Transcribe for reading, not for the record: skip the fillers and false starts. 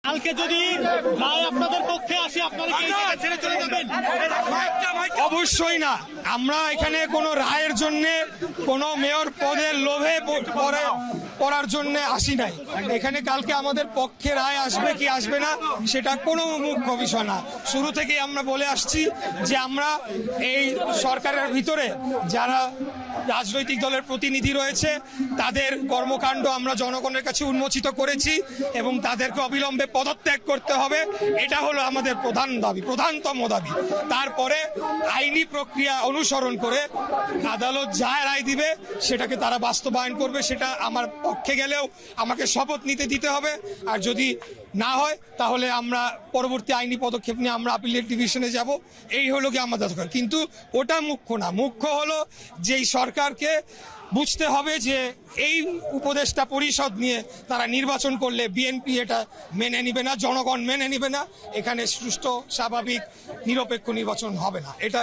কালকে যদি রায় আপনাদের পক্ষে আসে আপনারা কি ছেড়ে চলে যাবেন? অবশ্যই না। আমরা এখানে কোনো রায়ের জন্য কোনো মেয়র পদের লোভে পড়ার জন্য আসি নাই। এখানে কালকে আমাদের পক্ষে রায় আসবে কি আসবে না সেটা কোনো মুখ্য বিষয় না। শুরু থেকেই আমরা বলে আসছি যে আমরা এই সরকারের ভিতরে যারা রাজনৈতিক দলের প্রতিনিধি রয়েছে তাদের কর্মকাণ্ড আমরা জনগণের কাছে উন্মোচিত করেছি এবং তাদেরকে অবিলম্বে পদত্যাগ করতে হবে। এটা হলো আমাদের প্রধানতম দাবি। তারপরে আইনি প্রক্রিয়া অনুসরণ করে আদালত যা রায় দিবে সেটাকে তারা বাস্তবায়ন করবে। সেটা আমার পক্ষে গেলেও আমাকে শপথ দিতে হবে। আর যদি না হয় তাহলে আমরা পরবর্তী আইনি পদক্ষেপ নিয়ে আমরা আপিলেট ডিভিশনে যাব। এই হলো কি আমাদের দরকার। কিন্তু ওটা মুখ্য না। মুখ্য হলো যে এই সরকারকে বুঝতে হবে যে এই উপদেষ্টা পরিষদ নিয়ে তারা নির্বাচন করলে বিএনপি এটা মেনে নিবে না, জনগণ মেনে নিবে না। এখানে সুষ্ঠু, স্বাভাবিক, নিরপেক্ষ নির্বাচন হবে না। এটা